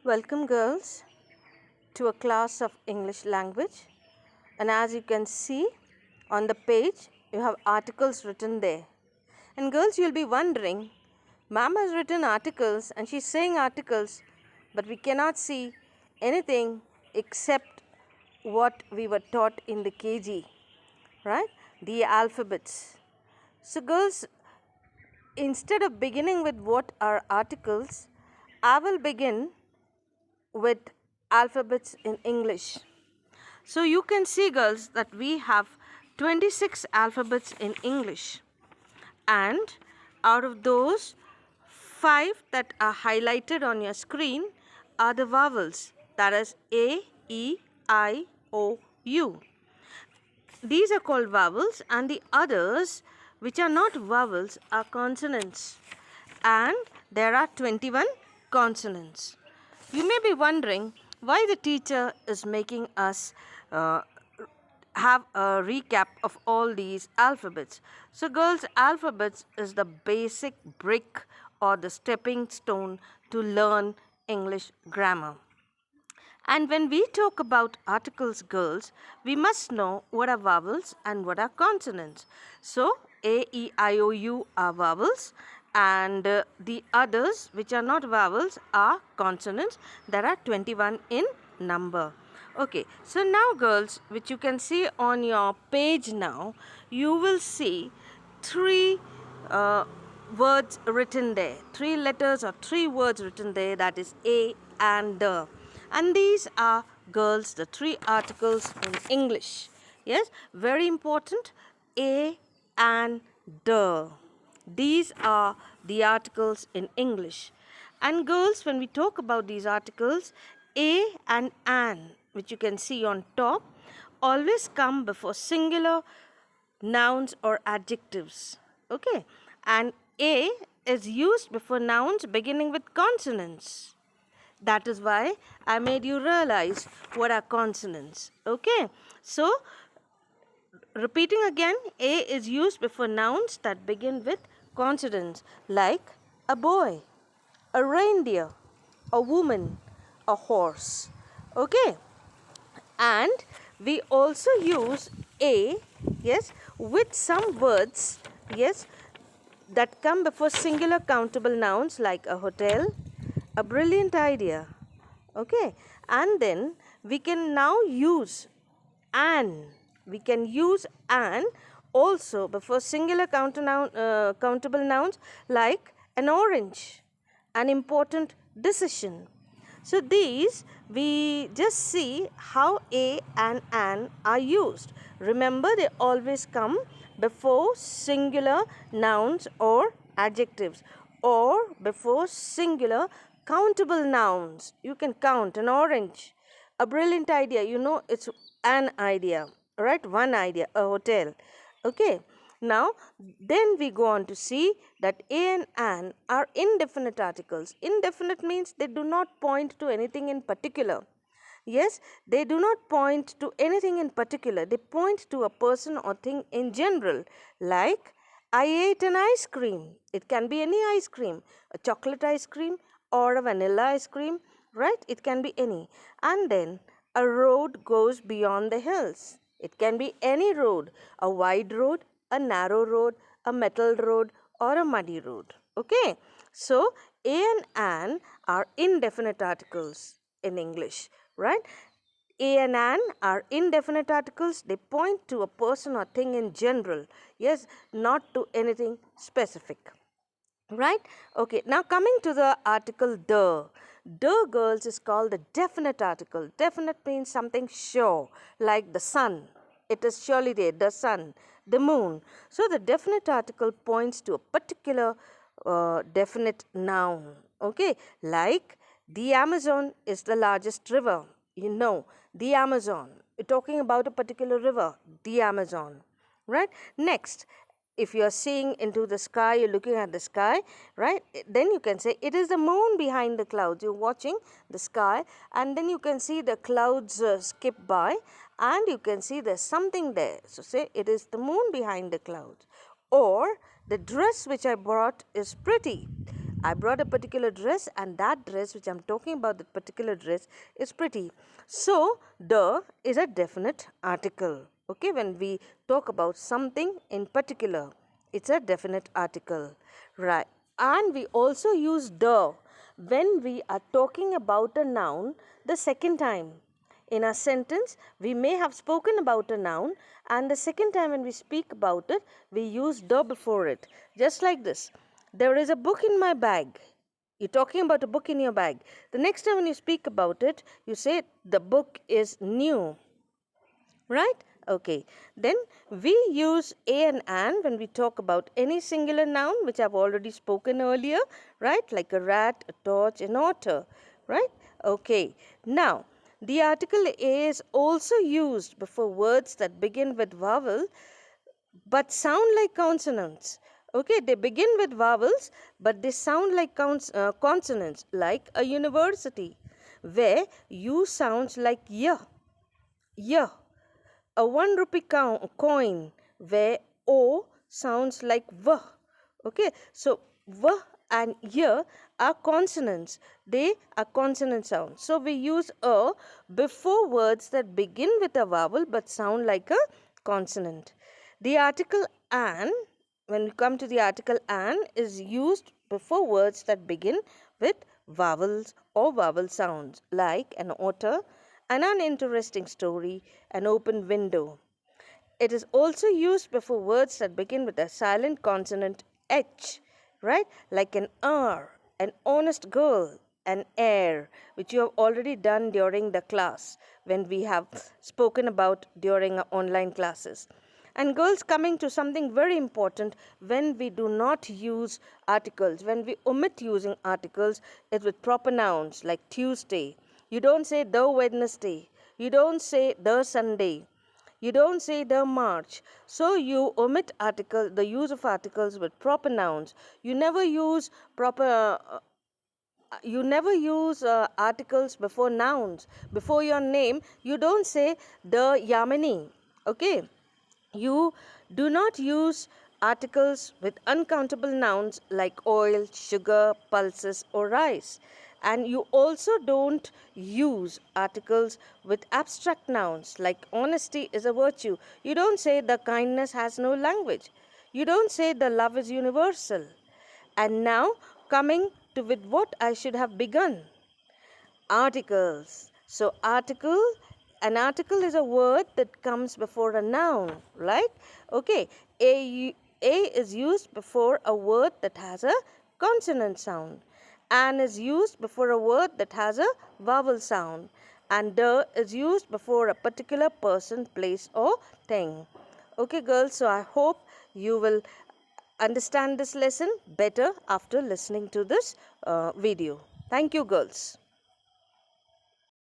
Welcome, girls, to a class of English language. And as you can see on the page, you have articles written there. And girls, you'll be wondering, Ma'am has written articles and she's saying articles, but we cannot see anything except what we were taught in the KG, right? The alphabets. So, girls, instead of beginning with what are articles, I will begin with alphabets in English. So you can see, girls, that we have 26 alphabets in English, and out of those, 5 that are highlighted on your screen are the vowels, that is A, E, I, O, U. These are called vowels, and the others which are not vowels are consonants, and there are 21 consonants. You may be wondering why the teacher is making us have a recap of all these alphabets. So, girls, alphabets is the basic brick or the stepping stone to learn English grammar. And when we talk about articles, girls, we must know what are vowels and what are consonants. So, A, E, I, O, U are vowels, and the others which are not vowels are consonants. There are 21 in number. Okay, so now, girls, which you can see on your page now, you will see 3 words written there, 3 letters or 3 words written there, that is A and the. And these are, girls, the 3 articles in English. Yes, very important. A and the. These are the articles in English. And girls, when we talk about these articles, A and an, which you can see on top, always come before singular nouns or adjectives. Okay, and A is used before nouns beginning with consonants. That is why I made you realize what are consonants. Okay, so repeating again, A is used before nouns that begin with consonants, like a boy, a reindeer, a woman, a horse. Okay, and we also use A, yes, with some words, yes, that come before singular countable nouns like a hotel, a brilliant idea. Okay, and then we can now use an. We can use an also before singular countable nouns like an orange, an important decision. So these we just see how A and an are used. Remember, they always come before singular nouns or adjectives, or before singular countable nouns. You can count an orange, a brilliant idea. You know it's an idea, right? One idea, a hotel. Okay. Now, then we go on to see that A and an are indefinite articles. Indefinite means they do not point to anything in particular. Yes, they do not point to anything in particular. They point to a person or thing in general. Like, I ate an ice cream. It can be any ice cream, a chocolate ice cream or a vanilla ice cream, right? It can be any. And then a road goes beyond the hills. It can be any road, a wide road, a narrow road, a metal road, or a muddy road. Okay, so A and an are indefinite articles in English, right? A and an are indefinite articles. They point to a person or thing in general. Yes, not to anything specific. Right? Okay, now coming to the article the. The, girls, is called the definite article. Definite means something sure, like the sun. It is surely there, the sun, the moon. So the definite article points to a particular definite noun. Okay, like the Amazon is the largest river. You know, the Amazon. We're talking about a particular river, the Amazon. Right? Next, if you are seeing into the sky, you're looking at the sky, right? Then you can say it is the moon behind the clouds. You're watching the sky, and then you can see the clouds skip by, and you can see there's something there. So say it is the moon behind the clouds. Or the dress which I brought is pretty. I brought a particular dress, and that dress which I'm talking about, that particular dress, is pretty. So the is a definite article. Okay, when we talk about something in particular, it's a definite article, right? And we also use the when we are talking about a noun the second time. In a sentence, we may have spoken about a noun, and the second time when we speak about it, we use the before it. Just like this: there is a book in my bag. You're talking about a book in your bag. The next time when you speak about it, you say the book is new. Right? Okay. Then we use a and an when we talk about any singular noun, which I've already spoken earlier, right? Like a rat, a torch, an otter, right? Okay. Now, the article a is also used before words that begin with vowel but sound like consonants. Okay, they begin with vowels, but they sound like consonants, like a university, where u sounds like y, y. A 1 rupee coin where O sounds like V. Okay, so V and Y are consonants. They are consonant sounds. So we use a before words that begin with a vowel but sound like a consonant. The article an, when we come to the article an, is used before words that begin with vowels or vowel sounds, like an otter, an uninteresting story, an open window. It is also used before words that begin with a silent consonant H, right? Like an R, an honest girl, an air, which you have already done during the class when we have spoken about during our online classes. And girls, coming to something very important, when we do not use articles, when we omit using articles, it's with proper nouns like Tuesday. You don't say the Wednesday. You don't say the Sunday. You don't say the March. So you omit the use of articles with proper nouns. You never use articles before nouns. Before your name, you don't say the Yamini. Okay. You do not use articles with uncountable nouns like oil, sugar, pulses, or rice. And you also don't use articles with abstract nouns like honesty is a virtue. You don't say the kindness has no language. You don't say the love is universal. And now, coming to with what I should have begun. Articles. So an article is a word that comes before a noun, right? Okay, a is used before a word that has a consonant sound. An is used before a word that has a vowel sound. And the is used before a particular person, place, or thing. Okay, girls, so I hope you will understand this lesson better after listening to this video. Thank you, girls.